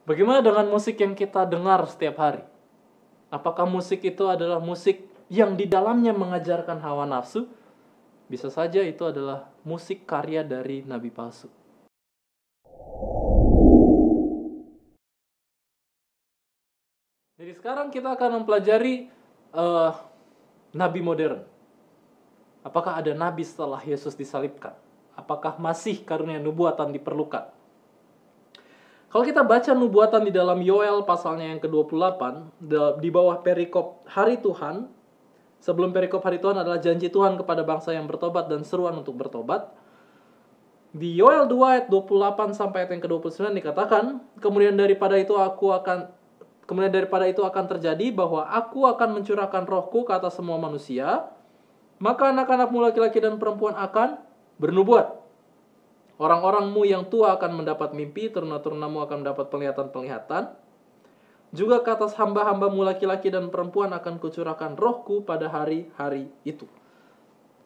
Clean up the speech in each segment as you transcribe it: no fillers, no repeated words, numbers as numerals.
Bagaimana dengan musik yang kita dengar setiap hari? Apakah musik itu adalah musik yang di dalamnya mengajarkan hawa nafsu? Bisa saja itu adalah musik karya dari nabi palsu. Jadi sekarang kita akan mempelajari nabi modern. Apakah ada nabi setelah Yesus disalibkan? Apakah masih karunia nubuatan diperlukan? Kalau kita baca nubuatan di dalam Yoel pasalnya yang ke-28, di bawah perikop hari Tuhan, sebelum perikop hari Tuhan adalah janji Tuhan kepada bangsa yang bertobat dan seruan untuk bertobat. Di Yoel 2 ayat 28 sampai ayat yang ke-29 dikatakan, kemudian daripada itu akan terjadi bahwa aku akan mencurahkan rohku ke atas semua manusia, maka anak-anakmu laki-laki dan perempuan akan bernubuat. Orang-orangmu yang tua akan mendapat mimpi, teruna-terunamu akan mendapat penglihatan-penglihatan. Juga ke atas hamba-hambamu laki-laki dan perempuan akan kucurahkan rohku pada hari-hari itu.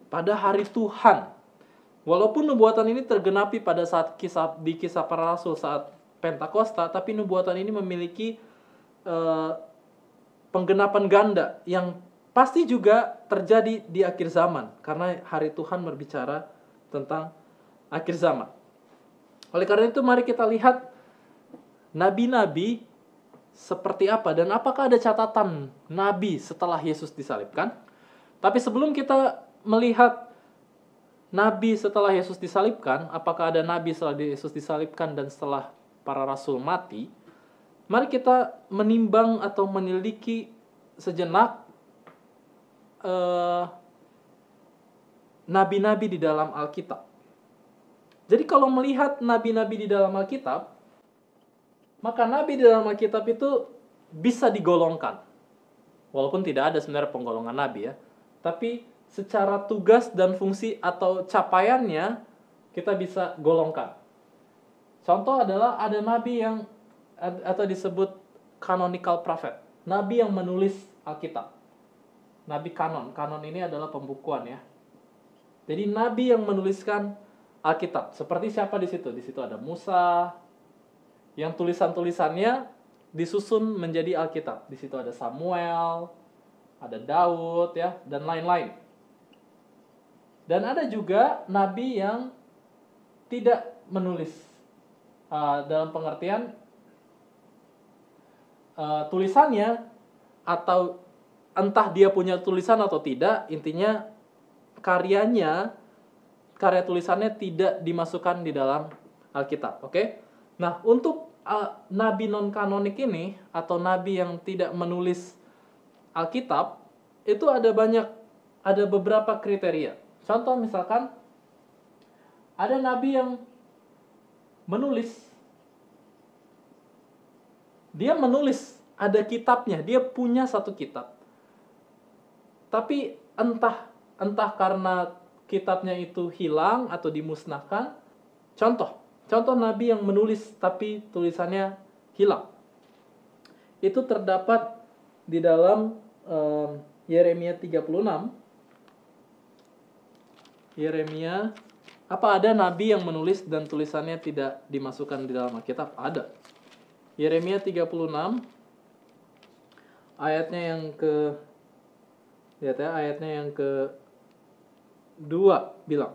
Pada hari Tuhan. Walaupun nubuatan ini tergenapi pada saat kisah para rasul saat Pentakosta, tapi nubuatan ini memiliki penggenapan ganda yang pasti juga terjadi di akhir zaman. Karena hari Tuhan berbicara tentang akhir zaman. Oleh karena itu mari kita lihat nabi-nabi seperti apa dan apakah ada catatan nabi setelah Yesus disalibkan. Tapi sebelum kita melihat nabi setelah Yesus disalibkan, apakah ada nabi setelah Yesus disalibkan dan setelah para rasul mati, mari kita menimbang atau menyelidiki sejenak nabi-nabi di dalam Alkitab. Jadi kalau melihat nabi-nabi di dalam Alkitab, maka nabi di dalam Alkitab itu bisa digolongkan. Walaupun tidak ada sebenarnya penggolongan nabi ya. Tapi secara tugas dan fungsi atau capaiannya kita bisa golongkan. Contoh adalah ada nabi yang atau disebut canonical prophet. Nabi yang menulis Alkitab. Nabi kanon. Kanon ini adalah pembukuan ya. Jadi nabi yang menuliskan Alkitab. Seperti siapa di situ? Di situ ada Musa, yang tulisan-tulisannya disusun menjadi Alkitab. Di situ ada Samuel, ada Daud, ya, dan lain-lain. Dan ada juga nabi yang tidak menulis, dalam pengertian tulisannya, atau entah dia punya tulisan atau tidak, intinya karya tulisannya tidak dimasukkan di dalam Alkitab. Oke? Nah, untuk nabi non-kanonik ini, atau nabi yang tidak menulis Alkitab, itu ada beberapa kriteria. Contoh misalkan, ada nabi yang menulis, dia menulis, ada kitabnya, dia punya satu kitab. Tapi entah karena kitabnya itu hilang atau dimusnahkan. Contoh nabi yang menulis tapi tulisannya hilang. Itu terdapat di dalam Yeremia 36. Yeremia, apa ada nabi yang menulis dan tulisannya tidak dimasukkan di dalam Alkitab? Ada. Yeremia 36 ayatnya yang ke, lihat ya, ayatnya yang ke 2 bilang.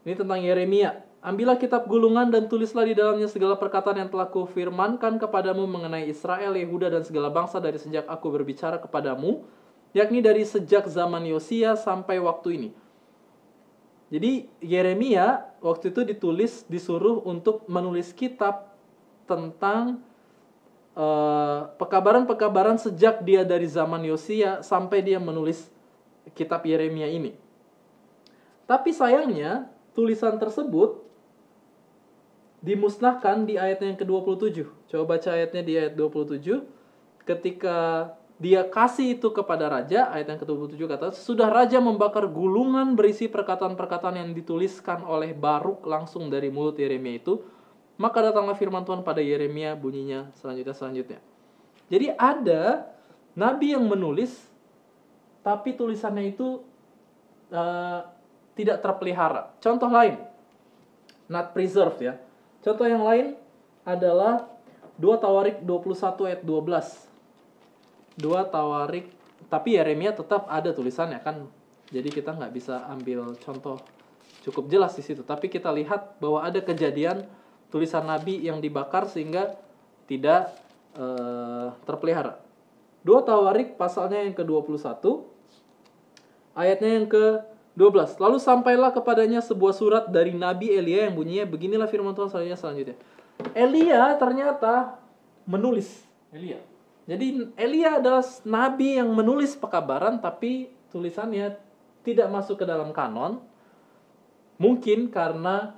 Ini tentang Yeremia. Ambillah kitab gulungan dan tulislah di dalamnya segala perkataan yang telah kufirmankan kepadamu mengenai Israel, Yehuda dan segala bangsa dari sejak aku berbicara kepadamu, yakni dari sejak zaman Yosia sampai waktu ini. Jadi Yeremia waktu itu disuruh untuk menulis kitab tentang pekabaran-pekabaran sejak dia dari zaman Yosia sampai dia menulis kitab Yeremia ini. Tapi sayangnya, tulisan tersebut dimusnahkan di ayat yang ke-27. Coba baca ayatnya di ayat 27. Ketika dia kasih itu kepada raja, ayat yang ke-27 kata, sudah raja membakar gulungan berisi perkataan-perkataan yang dituliskan oleh Baruk langsung dari mulut Yeremia itu, maka datanglah firman Tuhan pada Yeremia, bunyinya selanjutnya. Jadi ada nabi yang menulis, tapi tulisannya itu tidak terpelihara. Contoh lain, not preserved ya. Contoh yang lain adalah 2 Tawarik 21 ayat 12. 2 Tawarik, tapi Yeremia tetap ada tulisannya kan. Jadi kita nggak bisa ambil contoh cukup jelas di situ. Tapi kita lihat bahwa ada kejadian tulisan Nabi yang dibakar sehingga tidak terpelihara. 2 Tawarik pasalnya yang ke-21, ayatnya yang ke-12. Lalu sampailah kepadanya sebuah surat dari Nabi Elia yang bunyinya, beginilah firman Tuhan selanjutnya. Elia ternyata menulis. Jadi Elia adalah nabi yang menulis pekabaran, tapi tulisannya tidak masuk ke dalam kanon. Mungkin karena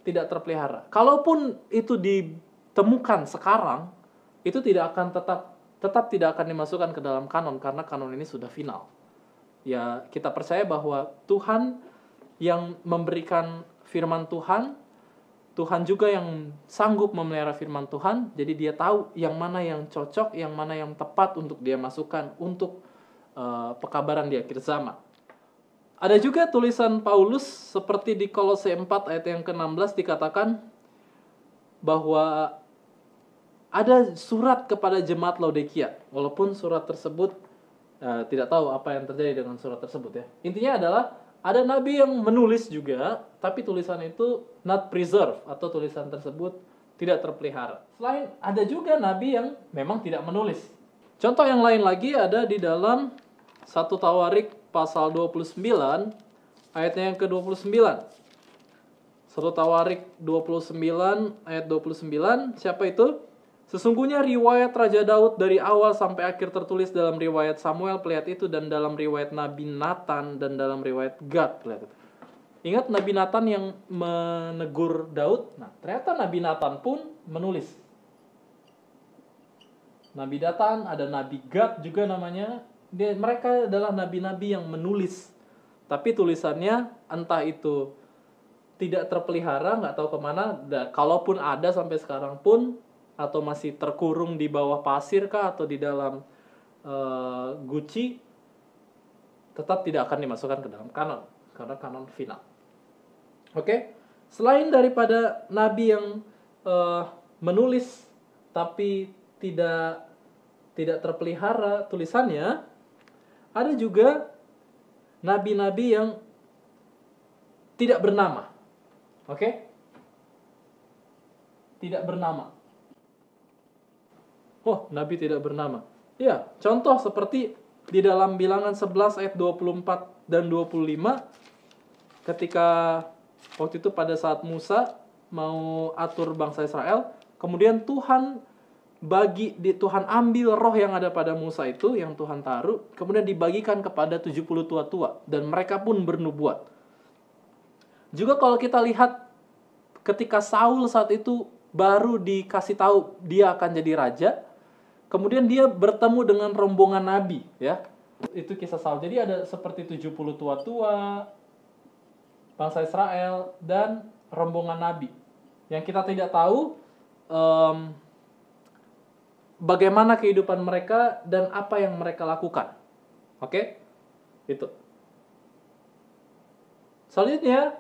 tidak terpelihara. Kalaupun itu ditemukan sekarang, itu tidak akan tetap tidak akan dimasukkan ke dalam kanon karena kanon ini sudah final. Ya, kita percaya bahwa Tuhan yang memberikan firman Tuhan, Tuhan juga yang sanggup memelihara firman Tuhan, jadi dia tahu yang mana yang cocok, yang mana yang tepat untuk dia masukkan untuk pekabaran di akhir zaman. Ada juga tulisan Paulus seperti di Kolose 4 ayat yang ke-16 dikatakan bahwa ada surat kepada jemaat Laodikia. Walaupun surat tersebut tidak tahu apa yang terjadi dengan surat tersebut ya. Intinya adalah ada nabi yang menulis juga, tapi tulisan itu not preserved atau tulisan tersebut tidak terpelihara. Selain ada juga nabi yang memang tidak menulis. Contoh yang lain lagi ada di dalam 1 Tawarik pasal 29 ayatnya yang ke-29. 1 Tawarik 29 ayat 29, siapa itu? Sesungguhnya riwayat Raja Daud dari awal sampai akhir tertulis dalam riwayat Samuel pelihat itu, dan dalam riwayat Nabi Nathan, dan dalam riwayat Gad pelihat itu. Ingat Nabi Nathan yang menegur Daud? Nah, ternyata Nabi Nathan pun menulis. Nabi Nathan, ada Nabi Gad juga namanya. Mereka adalah nabi-nabi yang menulis. Tapi tulisannya entah itu tidak terpelihara, nggak tahu kemana. Kalaupun ada sampai sekarang pun, atau masih terkurung di bawah pasir kah, atau di dalam guci, tetap tidak akan dimasukkan ke dalam kanon. Karena kanon final. Oke? Selain daripada nabi yang menulis tapi tidak terpelihara tulisannya, ada juga nabi-nabi yang tidak bernama. Oke? Tidak bernama. Oh, nabi tidak bernama. Ya, contoh seperti di dalam Bilangan 11 ayat 24 dan 25, ketika waktu itu pada saat Musa mau atur bangsa Israel, kemudian Tuhan ambil roh yang ada pada Musa itu, yang Tuhan taruh, kemudian dibagikan kepada 70 tua-tua, dan mereka pun bernubuat. Juga kalau kita lihat ketika Saul saat itu baru dikasih tahu dia akan jadi raja, kemudian dia bertemu dengan rombongan nabi, ya. Itu kisah Saul. Jadi ada seperti 70 tua-tua bangsa Israel dan rombongan nabi. Yang kita tidak tahu bagaimana kehidupan mereka dan apa yang mereka lakukan. Oke? Itu. Selanjutnya,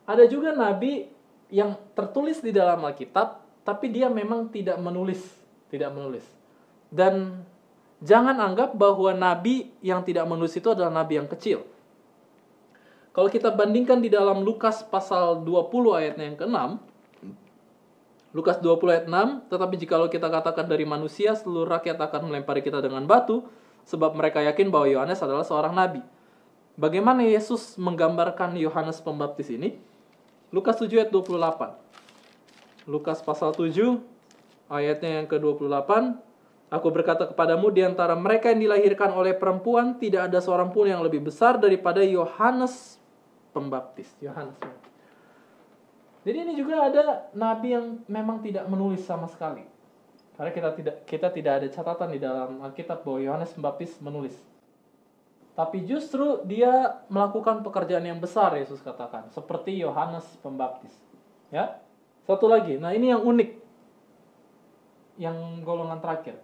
ada juga nabi yang tertulis di dalam Alkitab, tapi dia memang tidak menulis. Dan jangan anggap bahwa nabi yang tidak menulis itu adalah nabi yang kecil. Kalau kita bandingkan di dalam Lukas pasal 20 ayatnya yang ke-6, Lukas 20 ayat 6, tetapi jikalau kita katakan dari manusia, seluruh rakyat akan melempari kita dengan batu, sebab mereka yakin bahwa Yohanes adalah seorang nabi. Bagaimana Yesus menggambarkan Yohanes Pembaptis ini? Lukas 7 ayat 28. Lukas pasal 7, ayatnya yang ke-28. Aku berkata kepadamu, di antara mereka yang dilahirkan oleh perempuan, tidak ada seorang pun yang lebih besar daripada Yohanes Pembaptis. Jadi ini juga ada nabi yang memang tidak menulis sama sekali. Karena kita tidak ada catatan di dalam Alkitab bahwa Yohanes Pembaptis menulis. Tapi justru dia melakukan pekerjaan yang besar, Yesus katakan, seperti Yohanes Pembaptis. Ya. Satu lagi. Nah, ini yang unik. Yang golongan terakhir.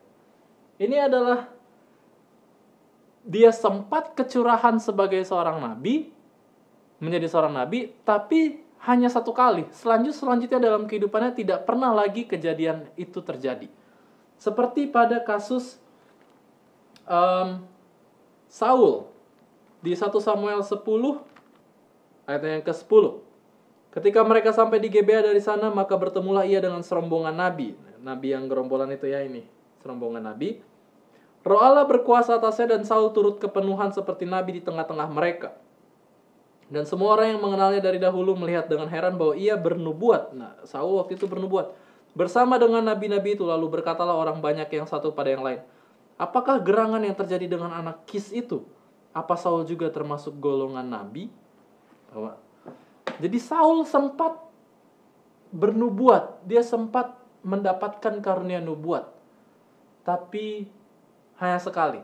Ini adalah dia sempat kecurahan sebagai seorang nabi, menjadi seorang nabi, tapi hanya satu kali. Selanjutnya dalam kehidupannya tidak pernah lagi kejadian itu terjadi. Seperti pada kasus Saul di 1 Samuel 10 ayat yang ke-10. Ketika mereka sampai di Gebea dari sana, maka bertemulah ia dengan serombongan nabi. Nabi yang gerombolan itu ya ini, serombongan nabi. Roh Allah berkuasa atasnya dan Saul turut kepenuhan seperti nabi di tengah-tengah mereka. Dan semua orang yang mengenalnya dari dahulu melihat dengan heran bahwa ia bernubuat. Nah, Saul waktu itu bernubuat bersama dengan nabi-nabi itu. Lalu berkatalah orang banyak yang satu pada yang lain, apakah gerangan yang terjadi dengan anak Kis itu? Apa Saul juga termasuk golongan nabi? Jadi Saul sempat bernubuat, dia sempat mendapatkan karunia nubuat, tapi hanya sekali.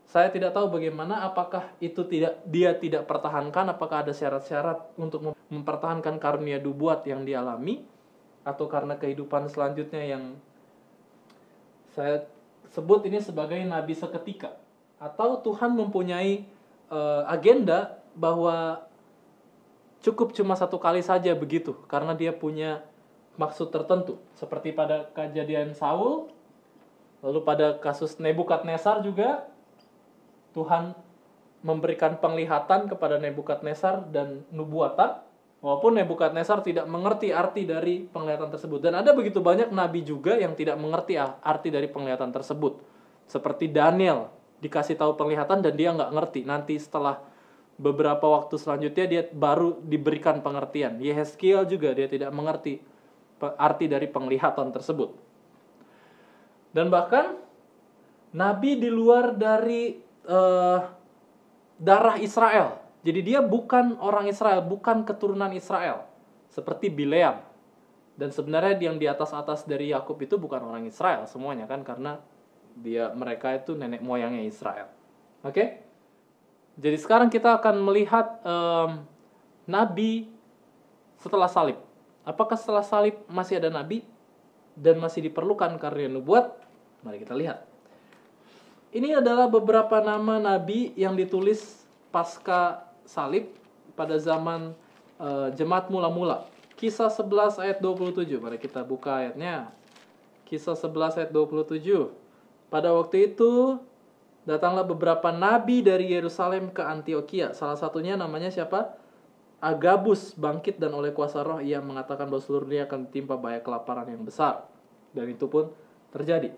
Saya tidak tahu bagaimana, apakah itu dia tidak pertahankan, apakah ada syarat-syarat untuk mempertahankan karunia nubuat yang dialami, atau karena kehidupan selanjutnya yang saya sebut ini sebagai nabi seketika, atau Tuhan mempunyai agenda bahwa cukup cuma satu kali saja begitu, karena dia punya maksud tertentu. Seperti pada kejadian Saul, lalu pada kasus Nebukadnezar juga, Tuhan memberikan penglihatan kepada Nebukadnezar dan nubuatan, walaupun Nebukadnezar tidak mengerti arti dari penglihatan tersebut. Dan ada begitu banyak nabi juga yang tidak mengerti arti dari penglihatan tersebut. Seperti Daniel, dikasih tahu penglihatan dan dia nggak ngerti. Nanti setelah beberapa waktu selanjutnya dia baru diberikan pengertian. Yehezkiel juga dia tidak mengerti arti dari penglihatan tersebut. Dan bahkan nabi di luar dari darah Israel. Jadi dia bukan orang Israel, bukan keturunan Israel. Seperti Bileam. Dan sebenarnya yang di atas-atas dari Yakub itu bukan orang Israel semuanya kan, karena mereka itu nenek moyangnya Israel. Oke? Jadi sekarang kita akan melihat nabi setelah salib. Apakah setelah salib masih ada nabi dan masih diperlukan karunia nubuat? Mari kita lihat. Ini adalah beberapa nama nabi yang ditulis pasca salib pada zaman jemaat mula-mula. Kisah 11 ayat 27. Mari kita buka ayatnya. Kisah 11 ayat 27. Pada waktu itu datanglah beberapa nabi dari Yerusalem ke Antioquia. Salah satunya namanya siapa? Agabus bangkit dan oleh kuasa roh ia mengatakan bahwa seluruh dunia akan ditimpa bahaya kelaparan yang besar. Dan itu pun terjadi.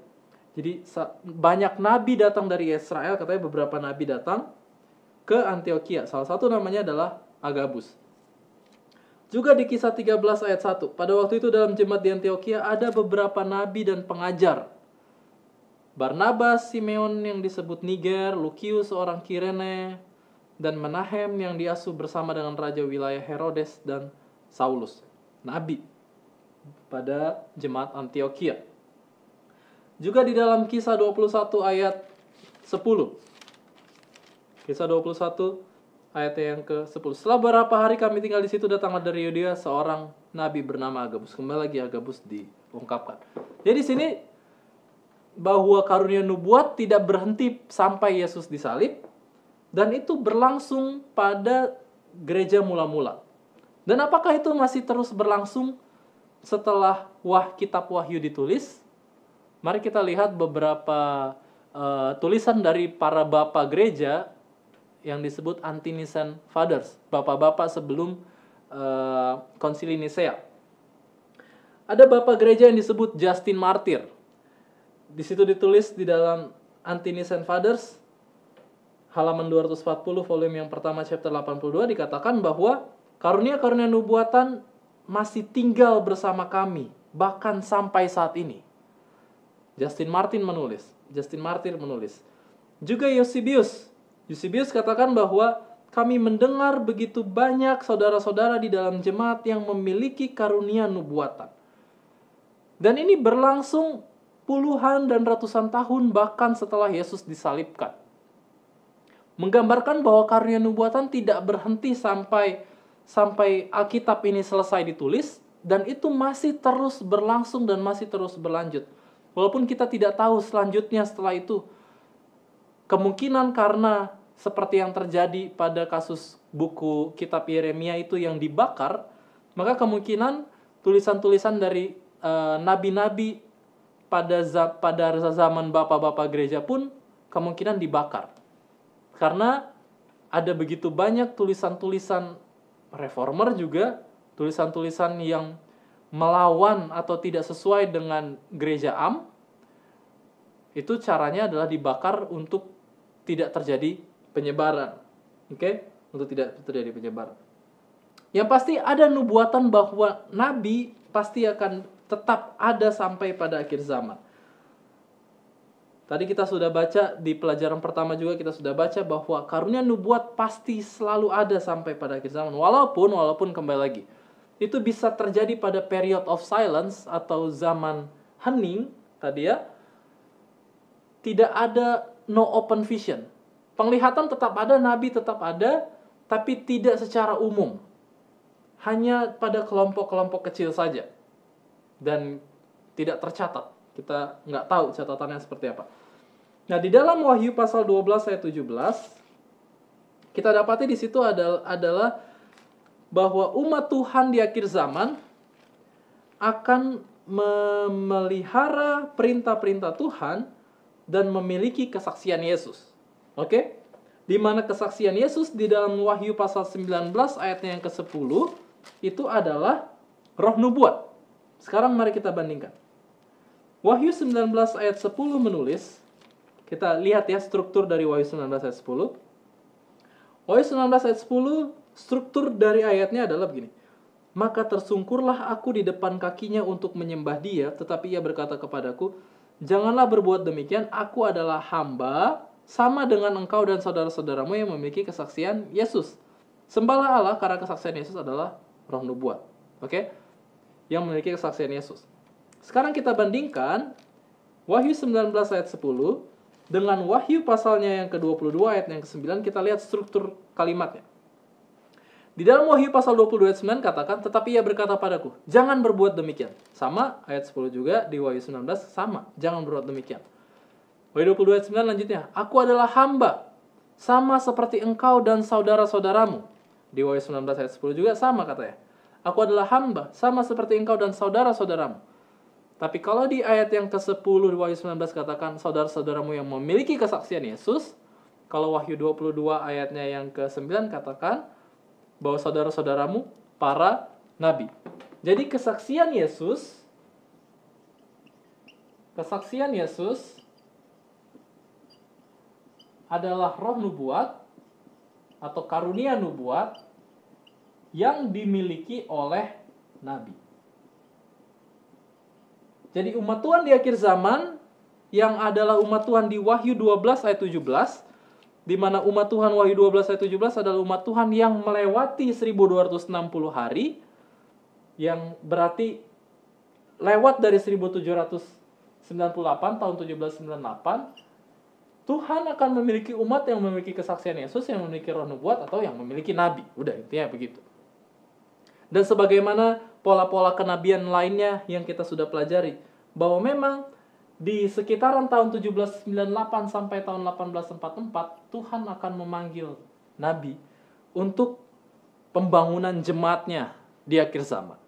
Jadi banyak nabi datang dari Israel, katanya beberapa nabi datang ke Antioquia. Salah satu namanya adalah Agabus. Juga di kisah 13 ayat 1. Pada waktu itu dalam jemaat di Antioquia ada beberapa nabi dan pengajar. Barnabas, Simeon yang disebut Niger, Lukius seorang Kirene, dan Menahem yang diasuh bersama dengan raja wilayah Herodes dan Saulus. Nabi pada jemaat Antioquia. Juga di dalam kisah 21 ayat 10. Kisah 21 ayat yang ke-10. Setelah beberapa hari kami tinggal di situ, datanglah dari Yudea seorang nabi bernama Agabus. Kembali lagi Agabus diungkapkan. Jadi di sini bahwa karunia nubuat tidak berhenti sampai Yesus disalib, dan itu berlangsung pada gereja mula-mula. Dan apakah itu masih terus berlangsung setelah kitab Wahyu ditulis? Mari kita lihat beberapa tulisan dari para bapak gereja yang disebut Anti-Nicene Fathers, bapak-bapak sebelum Konsili Nisea. Ada bapak gereja yang disebut Justin Martyr. Di situ ditulis di dalam Anti-Nicene Fathers, halaman 240, volume yang pertama, chapter 82, dikatakan bahwa karunia-karunia nubuatan masih tinggal bersama kami, bahkan sampai saat ini. Justin Martyr menulis. Juga Eusebius katakan bahwa kami mendengar begitu banyak saudara-saudara di dalam jemaat yang memiliki karunia nubuatan. Dan ini berlangsung puluhan dan ratusan tahun bahkan setelah Yesus disalibkan. Menggambarkan bahwa karunia nubuatan tidak berhenti sampai Alkitab ini selesai ditulis, dan itu masih terus berlangsung dan masih terus berlanjut. Walaupun kita tidak tahu selanjutnya setelah itu, kemungkinan karena seperti yang terjadi pada kasus buku kitab Yeremia itu yang dibakar, maka kemungkinan tulisan-tulisan dari nabi-nabi pada zaman bapak-bapak gereja pun kemungkinan dibakar. Karena ada begitu banyak tulisan-tulisan reformer juga, tulisan-tulisan yang melawan atau tidak sesuai dengan gereja Am, itu caranya adalah dibakar untuk tidak terjadi penyebaran. Oke? Untuk tidak terjadi penyebaran. Yang pasti ada nubuatan bahwa nabi pasti akan tetap ada sampai pada akhir zaman. Tadi kita sudah baca di pelajaran pertama juga, kita sudah baca bahwa karunia nubuat pasti selalu ada sampai pada akhir zaman. Walaupun kembali lagi, itu bisa terjadi pada period of silence atau zaman hening tadi ya. Tidak ada no open vision. Penglihatan tetap ada, nabi tetap ada, tapi tidak secara umum. Hanya pada kelompok-kelompok kecil saja. Dan tidak tercatat. Kita nggak tahu catatannya seperti apa. Nah, di dalam Wahyu pasal 12 ayat 17, kita dapati di situ adalah bahwa umat Tuhan di akhir zaman akan memelihara perintah-perintah Tuhan dan memiliki kesaksian Yesus. Oke? Di mana kesaksian Yesus di dalam Wahyu pasal 19 ayatnya yang ke-10 itu adalah roh nubuat. Sekarang mari kita bandingkan. Wahyu 19 ayat 10 menulis, kita lihat ya struktur dari Wahyu 19 ayat 10. Wahyu 19 ayat 10, struktur dari ayatnya adalah begini. Maka tersungkurlah aku di depan kakinya untuk menyembah dia, tetapi ia berkata kepadaku, janganlah berbuat demikian, aku adalah hamba, sama dengan engkau dan saudara-saudaramu yang memiliki kesaksian Yesus. Sembahlah Allah karena kesaksian Yesus adalah roh nubuat. Oke? Yang memiliki kesaksian Yesus. Sekarang kita bandingkan Wahyu 19 ayat 10 dengan Wahyu pasalnya yang ke-22 ayat yang ke-9, kita lihat struktur kalimatnya. Di dalam Wahyu pasal 22 ayat 9 katakan, tetapi ia berkata padaku, jangan berbuat demikian. Sama, ayat 10 juga di Wahyu 19, sama, jangan berbuat demikian. Wahyu 22 ayat 9 lanjutnya, aku adalah hamba, sama seperti engkau dan saudara-saudaramu. Di Wahyu 19 ayat 10 juga sama katanya. Aku adalah hamba, sama seperti engkau dan saudara-saudaramu. Tapi kalau di ayat yang ke-10 di Wahyu 19 katakan saudara-saudaramu yang memiliki kesaksian Yesus, kalau Wahyu 22 ayatnya yang ke-9 katakan bahwa saudara-saudaramu para nabi. Jadi kesaksian Yesus adalah roh nubuat atau karunia nubuat yang dimiliki oleh nabi. Jadi umat Tuhan di akhir zaman yang adalah umat Tuhan di Wahyu 12 ayat 17, di mana umat Tuhan Wahyu 12 ayat 17 adalah umat Tuhan yang melewati 1260 hari, yang berarti lewat dari 1798 tahun 1798, Tuhan akan memiliki umat yang memiliki kesaksian Yesus, yang memiliki roh nubuat atau yang memiliki nabi. Udah, intinya begitu. Dan sebagaimana pola-pola kenabian lainnya yang kita sudah pelajari, bahwa memang di sekitaran tahun 1798 sampai tahun 1844 Tuhan akan memanggil nabi untuk pembangunan jemaatnya di akhir zaman.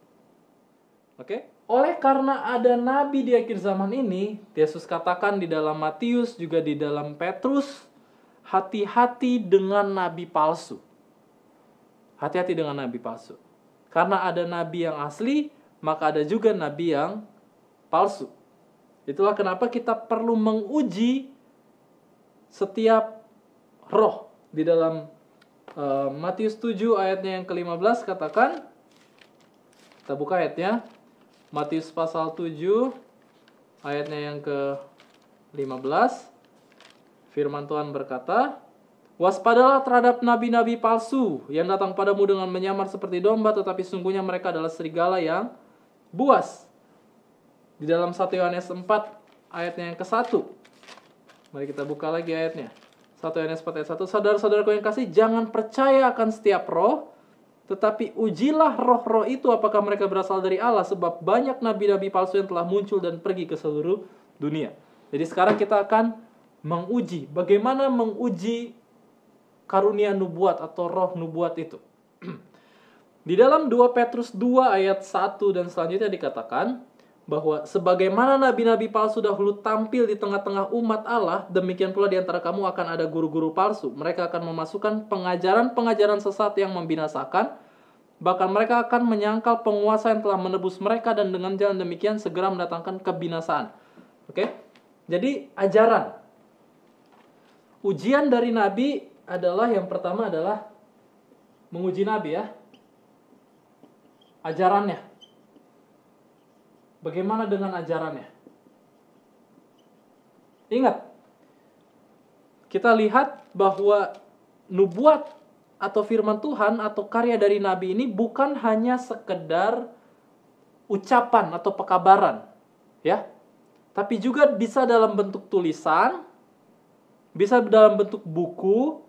Oke? Oleh karena ada nabi di akhir zaman ini, Yesus katakan di dalam Matius juga di dalam Petrus, hati-hati dengan nabi palsu. Hati-hati dengan nabi palsu. Karena ada nabi yang asli, maka ada juga nabi yang palsu. Itulah kenapa kita perlu menguji setiap roh. Di dalam Matius 7 ayatnya yang ke-15 katakan, kita buka ayatnya, Matius pasal 7 ayatnya yang ke-15, firman Tuhan berkata, waspadalah terhadap nabi-nabi palsu yang datang padamu dengan menyamar seperti domba, tetapi sungguhnya mereka adalah serigala yang buas. Di dalam 1 Yohanes 4 ayatnya yang ke-1. Mari kita buka lagi ayatnya. 1 Yohanes 4 ayat 1. Saudara-saudaraku yang kasih, jangan percaya akan setiap roh, tetapi ujilah roh-roh itu apakah mereka berasal dari Allah, sebab banyak nabi-nabi palsu yang telah muncul dan pergi ke seluruh dunia. Jadi sekarang kita akan menguji. Bagaimana menguji karunia nubuat atau roh nubuat itu. Di dalam 2 Petrus 2 ayat 1 dan selanjutnya dikatakan bahwa sebagaimana nabi-nabi palsu dahulu tampil di tengah-tengah umat Allah, demikian pula di antara kamu akan ada guru-guru palsu. Mereka akan memasukkan pengajaran-pengajaran sesat yang membinasakan, bahkan mereka akan menyangkal penguasa yang telah menebus mereka dan dengan jalan demikian segera mendatangkan kebinasaan. Oke? Jadi ajaran. Ujian dari nabi adalah yang pertama adalah menguji nabi ya. Ajarannya. Bagaimana dengan ajarannya? Ingat, kita lihat bahwa nubuat atau firman Tuhan atau karya dari nabi ini bukan hanya sekedar ucapan atau pekabaran, ya. Tapi juga bisa dalam bentuk tulisan, bisa dalam bentuk buku,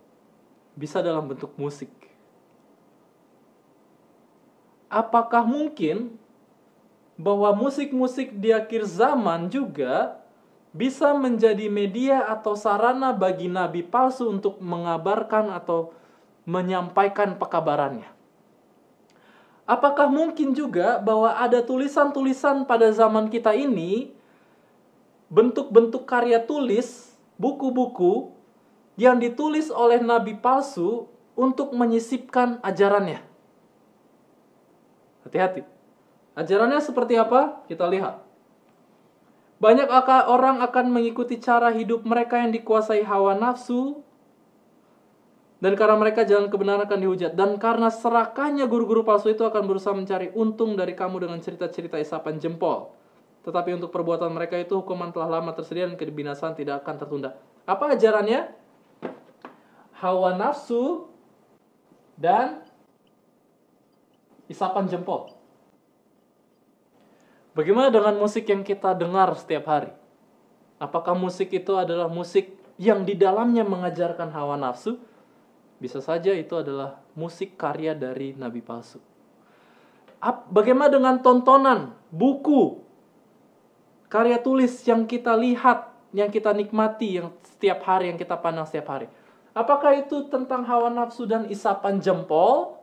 bisa dalam bentuk musik. Apakah mungkin bahwa musik-musik di akhir zaman juga bisa menjadi media atau sarana bagi nabi palsu untuk mengabarkan atau menyampaikan pekabarannya? Apakah mungkin juga bahwa ada tulisan-tulisan pada zaman kita ini, bentuk-bentuk karya tulis, buku-buku yang ditulis oleh nabi palsu untuk menyisipkan ajarannya? Hati-hati. Ajarannya seperti apa? Kita lihat. Banyak orang akan mengikuti cara hidup mereka yang dikuasai hawa nafsu, dan karena mereka jalan kebenaran akan dihujat. Dan karena serakahnya guru-guru palsu itu akan berusaha mencari untung dari kamu dengan cerita-cerita isapan jempol. Tetapi untuk perbuatan mereka itu hukuman telah lama tersedia dan kebinasaan tidak akan tertunda. Apa ajarannya? Hawa nafsu dan isapan jempol. Bagaimana dengan musik yang kita dengar setiap hari? Apakah musik itu adalah musik yang di dalamnya mengajarkan hawa nafsu? Bisa saja itu adalah musik karya dari nabi palsu. Bagaimana dengan tontonan, buku, karya tulis yang kita lihat, yang kita nikmati, yang setiap hari, yang kita pandang setiap hari? Apakah itu tentang hawa nafsu dan isapan jempol?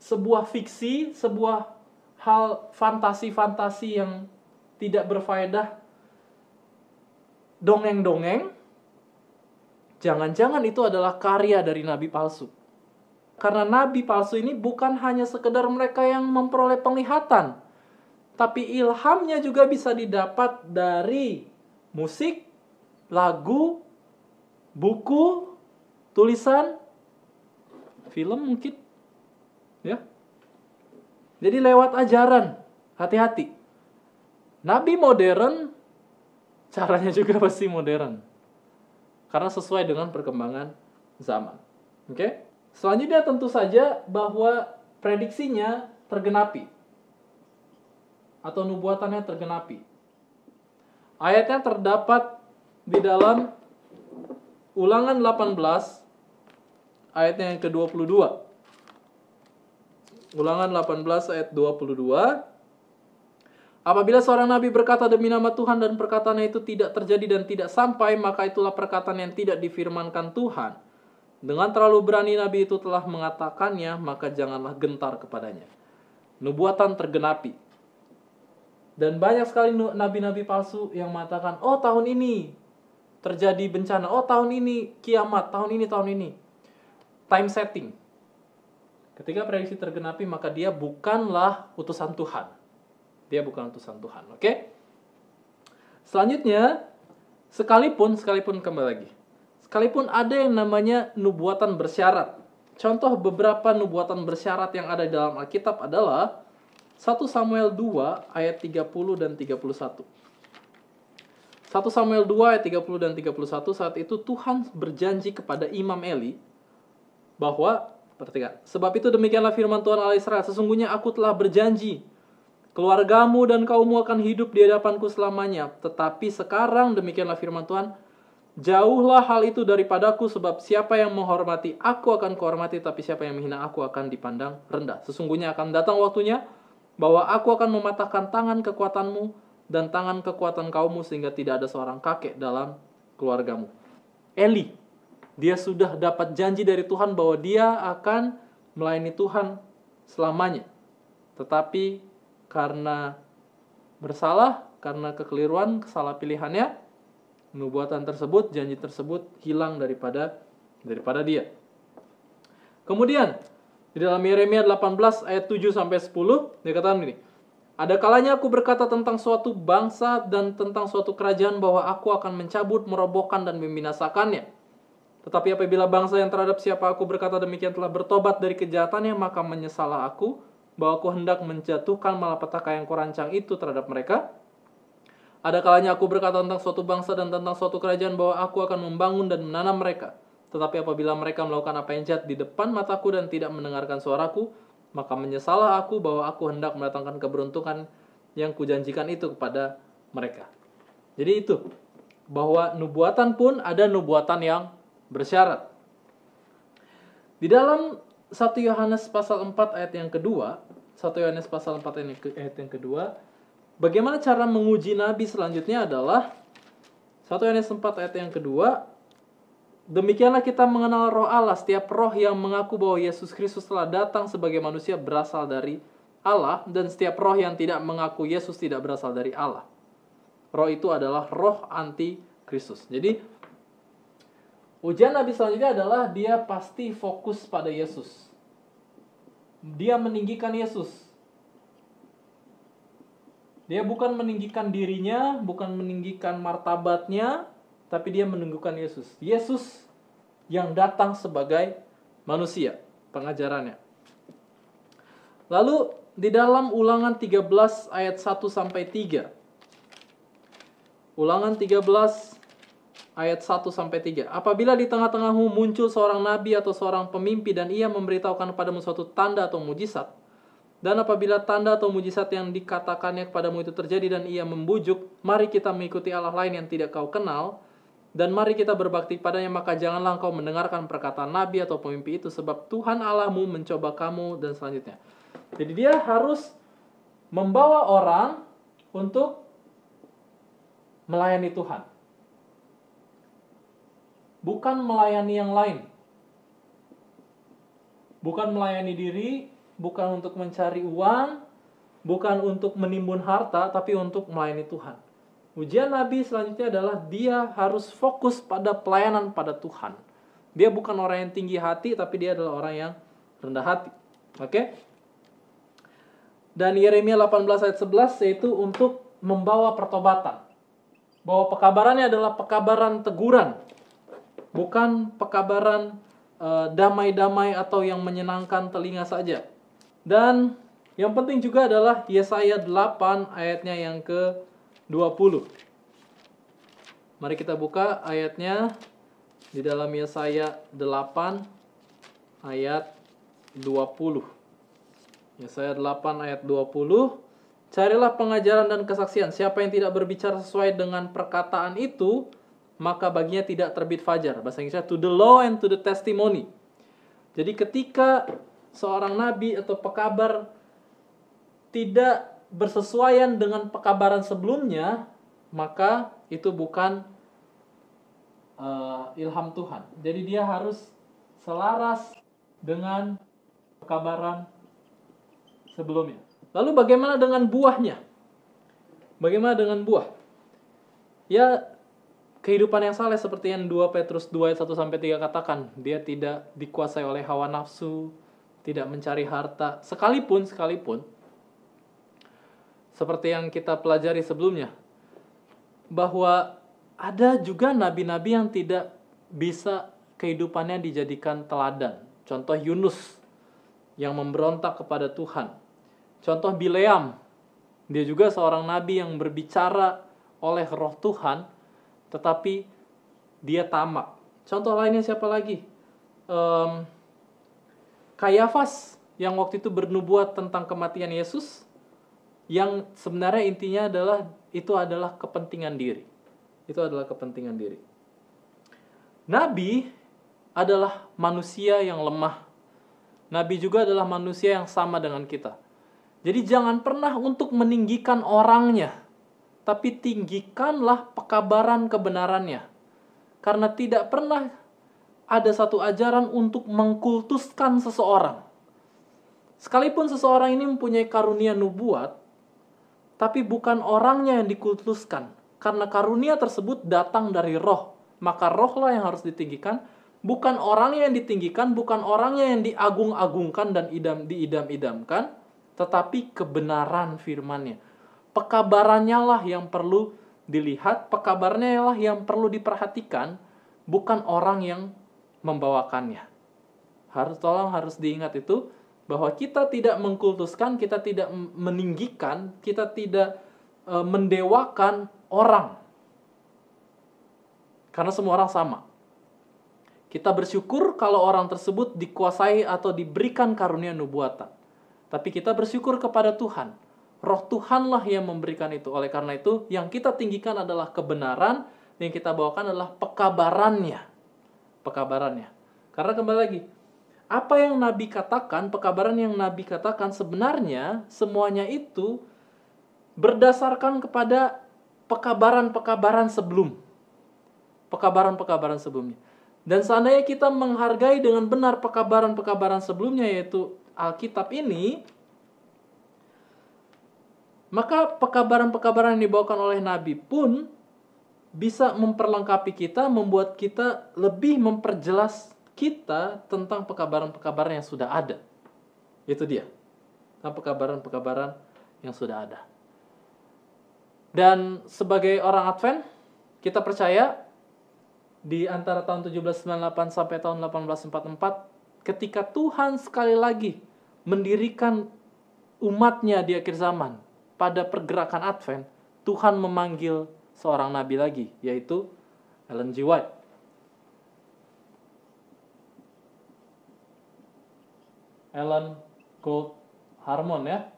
Sebuah fiksi, sebuah hal fantasi-fantasi yang tidak berfaedah, dongeng-dongeng? Jangan-jangan itu adalah karya dari nabi palsu. Karena nabi palsu ini bukan hanya sekedar mereka yang memperoleh penglihatan, tapi ilhamnya juga bisa didapat dari musik, lagu, buku, tulisan, film mungkin. Ya. Jadi lewat ajaran, hati-hati. Nabi modern, caranya juga pasti modern. Karena sesuai dengan perkembangan zaman. Oke? Selanjutnya tentu saja bahwa prediksinya tergenapi. Atau nubuatannya tergenapi. Ayatnya terdapat di dalam Ulangan 18, ayatnya yang ke-22. Ulangan 18 ayat 22. Apabila seorang nabi berkata demi nama Tuhan dan perkataannya itu tidak terjadi dan tidak sampai, maka itulah perkataan yang tidak difirmankan Tuhan. Dengan terlalu berani nabi itu telah mengatakannya, maka janganlah gentar kepadanya. Nubuatan tergenapi. Dan banyak sekali nabi-nabi palsu yang mengatakan, oh tahun ini terjadi bencana, oh tahun ini kiamat, tahun ini. Time setting. Ketika prediksi tergenapi, maka dia bukanlah utusan Tuhan. Dia bukan utusan Tuhan. Oke? Selanjutnya, sekalipun kembali lagi. Sekalipun ada yang namanya nubuatan bersyarat. Contoh beberapa nubuatan bersyarat yang ada di dalam Alkitab adalah 1 Samuel 2 ayat 30 dan 31. 1 Samuel 2 ayat 30 dan 31, saat itu Tuhan berjanji kepada Imam Eli bahwa, perhatikan, sebab itu demikianlah firman Tuhan Allah Israel, sesungguhnya aku telah berjanji, keluargamu dan kaummu akan hidup di hadapanku selamanya. Tetapi sekarang demikianlah firman Tuhan, jauhlah hal itu daripadaku, sebab siapa yang menghormati aku akan kuhormati, tapi siapa yang menghina aku akan dipandang rendah. Sesungguhnya akan datang waktunya bahwa aku akan mematahkan tangan kekuatanmu dan tangan kekuatan kaummu, sehingga tidak ada seorang kakek dalam keluargamu. Eli. Dia sudah dapat janji dari Tuhan bahwa dia akan melayani Tuhan selamanya. Tetapi karena bersalah, karena kekeliruan, kesalah pilihannya, nubuatan tersebut, janji tersebut hilang daripada dia. Kemudian di dalam Yeremia 18 ayat 7 sampai 10 dikatakan ini. Ada kalanya aku berkata tentang suatu bangsa dan tentang suatu kerajaan bahwa aku akan mencabut, merobohkan dan membinasakannya. Tetapi apabila bangsa yang terhadap siapa aku berkata demikian telah bertobat dari kejahatannya, maka menyesalah aku bahwa aku hendak menjatuhkan malapetaka yang kurancang itu terhadap mereka. Ada kalanya aku berkata tentang suatu bangsa dan tentang suatu kerajaan bahwa aku akan membangun dan menanam mereka. Tetapi apabila mereka melakukan apa yang jahat di depan mataku dan tidak mendengarkan suaraku, maka menyesalah aku bahwa aku hendak mendatangkan keberuntungan yang kujanjikan itu kepada mereka. Jadi itu, bahwa nubuatan pun ada nubuatan yang bersyarat. Di dalam 1 Yohanes pasal 4 ayat yang kedua, 1 Yohanes pasal 4 ayat yang kedua, bagaimana cara menguji nabi selanjutnya adalah 1 Yohanes 4 ayat yang kedua, demikianlah kita mengenal roh Allah. Setiap roh yang mengaku bahwa Yesus Kristus telah datang sebagai manusia berasal dari Allah, dan setiap roh yang tidak mengaku Yesus tidak berasal dari Allah. Roh itu adalah roh anti Kristus. Jadi ujian nabi selanjutnya adalah dia pasti fokus pada Yesus. Dia meninggikan Yesus. Dia bukan meninggikan dirinya, bukan meninggikan martabatnya, tapi dia menunjukkan Yesus. Yesus yang datang sebagai manusia, pengajarannya. Lalu di dalam Ulangan 13 ayat 1 sampai 3. Ulangan 13 ayat 1 sampai 3. Apabila di tengah-tengahmu muncul seorang nabi atau seorang pemimpi dan ia memberitahukan kepadamu suatu tanda atau mujizat, dan apabila tanda atau mujizat yang dikatakannya kepadamu itu terjadi dan ia membujuk, mari kita mengikuti Allah lain yang tidak kau kenal, dan mari kita berbakti padanya, maka janganlah engkau mendengarkan perkataan nabi atau pemimpi itu, sebab Tuhan Allahmu mencoba kamu, dan selanjutnya. Jadi dia harus membawa orang untuk melayani Tuhan. Bukan melayani yang lain. Bukan melayani diri, bukan untuk mencari uang, bukan untuk menimbun harta, tapi untuk melayani Tuhan. Ujian nabi selanjutnya adalah dia harus fokus pada pelayanan pada Tuhan. Dia bukan orang yang tinggi hati, tapi dia adalah orang yang rendah hati. Oke? Dan Yeremia 18 ayat 11 yaitu untuk membawa pertobatan. Bahwa pekabarannya adalah pekabaran teguran. Bukan pekabaran damai-damai atau yang menyenangkan telinga saja. Dan yang penting juga adalah Yesaya 8 ayatnya yang ke-20. Mari kita buka ayatnya di dalam Yesaya 8 ayat 20. Yesaya 8 ayat 20. Carilah pengajaran dan kesaksian. Siapa yang tidak berbicara sesuai dengan perkataan itu, maka baginya tidak terbit fajar. Bahasa Inggrisnya, to the law and to the testimony. Jadi ketika seorang nabi atau pekabar tidak bersesuaian dengan pekabaran sebelumnya, maka itu bukan ilham Tuhan. Jadi dia harus selaras dengan pekabaran sebelumnya. Lalu bagaimana dengan buahnya? Bagaimana dengan buah? Ya, kehidupan yang saleh seperti yang 2 Petrus 2 ayat 1-3 katakan. Dia tidak dikuasai oleh hawa nafsu, tidak mencari harta. Sekalipun, seperti yang kita pelajari sebelumnya, bahwa ada juga nabi-nabi yang tidak bisa kehidupannya dijadikan teladan. Contoh Yunus yang memberontak kepada Tuhan. Contoh Bileam, dia juga seorang nabi yang berbicara oleh roh Tuhan, tetapi dia tamak. Contoh lainnya siapa lagi? Kayafas yang waktu itu bernubuat tentang kematian Yesus, yang sebenarnya intinya adalah kepentingan diri. Itu adalah kepentingan diri. Nabi adalah manusia yang lemah. Nabi juga adalah manusia yang sama dengan kita. Jadi jangan pernah untuk meninggikan orangnya, tapi tinggikanlah pekabaran kebenarannya. Karena tidak pernah ada satu ajaran untuk mengkultuskan seseorang. Sekalipun seseorang ini mempunyai karunia nubuat, tapi bukan orangnya yang dikultuskan. Karena karunia tersebut datang dari roh. Maka rohlah yang harus ditinggikan. Bukan orangnya yang ditinggikan, bukan orangnya yang diagung-agungkan dan diidam-idamkan, tetapi kebenaran firman-Nya. Pekabarannya lah yang perlu dilihat, pekabarannya lah yang perlu diperhatikan, bukan orang yang membawakannya. Harus diingat itu, bahwa kita tidak mengkultuskan, kita tidak meninggikan, kita tidak mendewakan orang. Karena semua orang sama. Kita bersyukur kalau orang tersebut dikuasai atau diberikan karunia nubuatan. Tapi kita bersyukur kepada Tuhan. Roh Tuhanlah yang memberikan itu. Oleh karena itu, yang kita tinggikan adalah kebenaran, yang kita bawakan adalah pekabarannya. Pekabarannya. Karena kembali lagi, apa yang Nabi katakan, pekabaran yang Nabi katakan sebenarnya semuanya itu berdasarkan kepada pekabaran-pekabaran sebelum. Pekabaran-pekabaran sebelumnya. Dan seandainya kita menghargai dengan benar pekabaran-pekabaran sebelumnya, yaitu Alkitab ini, maka pekabaran-pekabaran yang dibawakan oleh Nabi pun bisa memperlengkapi kita, membuat kita lebih memperjelas kita tentang pekabaran-pekabaran yang sudah ada. Itu dia. Tentang pekabaran-pekabaran yang sudah ada. Dan sebagai orang Advent, kita percaya di antara tahun 1798 sampai tahun 1844, ketika Tuhan sekali lagi mendirikan umatnya di akhir zaman, pada pergerakan Advent, Tuhan memanggil seorang nabi lagi, yaitu Ellen G. White. Ellen Gold Harmon ya,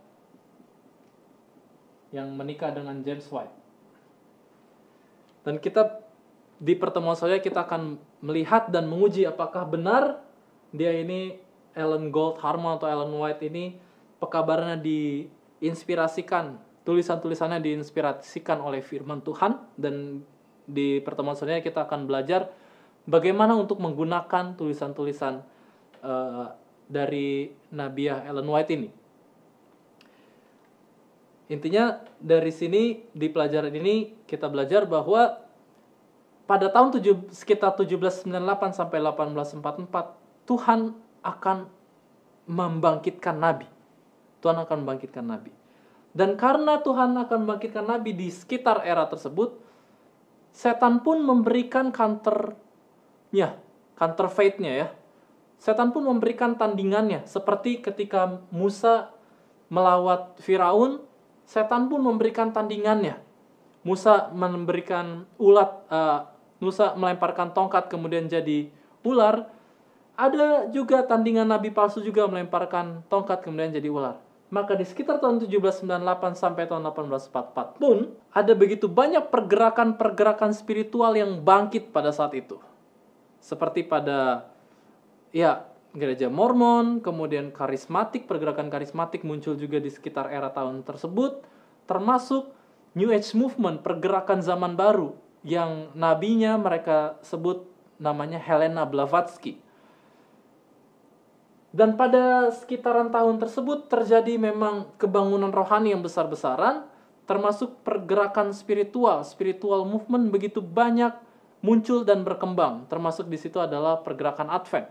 yang menikah dengan James White. Dan kita di pertemuan saya kita akan melihat dan menguji apakah benar dia ini, Ellen Gold Harmon atau Ellen White ini, pekabarannya diinspirasikan, tulisan-tulisannya diinspirasikan oleh firman Tuhan. Dan di pertemuan selanjutnya kita akan belajar bagaimana untuk menggunakan tulisan-tulisan dari Nabiah Ellen White ini. Intinya dari sini, di pelajaran ini kita belajar bahwa pada tahun sekitar 1798 sampai 1844 Tuhan akan membangkitkan nabi. Tuhan akan membangkitkan nabi. Dan karena Tuhan akan membangkitkan nabi di sekitar era tersebut, setan pun memberikan counterfeit-nya ya. Setan pun memberikan tandingannya, seperti ketika Musa melawat Firaun, setan pun memberikan tandingannya. Musa melemparkan tongkat kemudian jadi ular. Ada juga tandingan nabi palsu juga melemparkan tongkat kemudian jadi ular. Maka di sekitar tahun 1798 sampai tahun 1844 pun ada begitu banyak pergerakan-pergerakan spiritual yang bangkit pada saat itu. Seperti pada gereja Mormon, kemudian karismatik, pergerakan karismatik muncul juga di sekitar era tahun tersebut, termasuk New Age Movement, pergerakan zaman baru yang nabinya mereka sebut namanya Helena Blavatsky. Dan pada sekitaran tahun tersebut terjadi memang kebangunan rohani yang besar-besaran, termasuk pergerakan spiritual movement begitu banyak muncul dan berkembang, termasuk di situ adalah pergerakan Advent.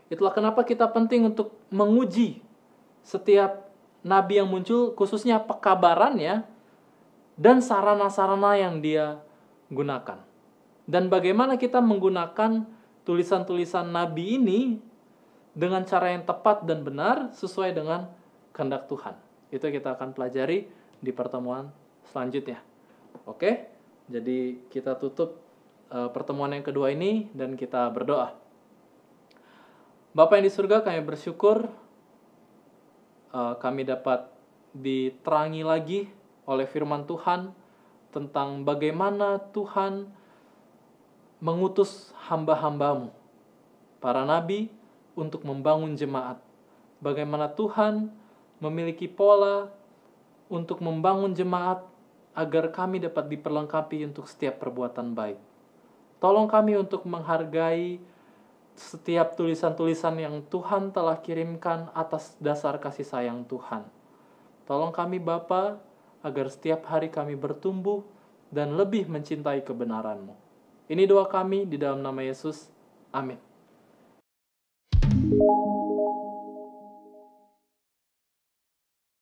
Itulah kenapa kita penting untuk menguji setiap nabi yang muncul, khususnya pekabarannya dan sarana-sarana yang dia gunakan. Dan bagaimana kita menggunakan tulisan-tulisan nabi ini dengan cara yang tepat dan benar sesuai dengan kehendak Tuhan. Itu kita akan pelajari di pertemuan selanjutnya. Oke, jadi kita tutup pertemuan yang kedua ini dan kita berdoa. Bapa yang di surga, kami bersyukur kami dapat diterangi lagi oleh firman Tuhan tentang bagaimana Tuhan mengutus hamba-hambamu, para nabi, untuk membangun jemaat. Bagaimana Tuhan memiliki pola untuk membangun jemaat agar kami dapat diperlengkapi untuk setiap perbuatan baik. Tolong kami untuk menghargai setiap tulisan-tulisan yang Tuhan telah kirimkan atas dasar kasih sayang Tuhan. Tolong kami Bapa, agar setiap hari kami bertumbuh dan lebih mencintai kebenaran-Mu. Ini doa kami di dalam nama Yesus. Amin.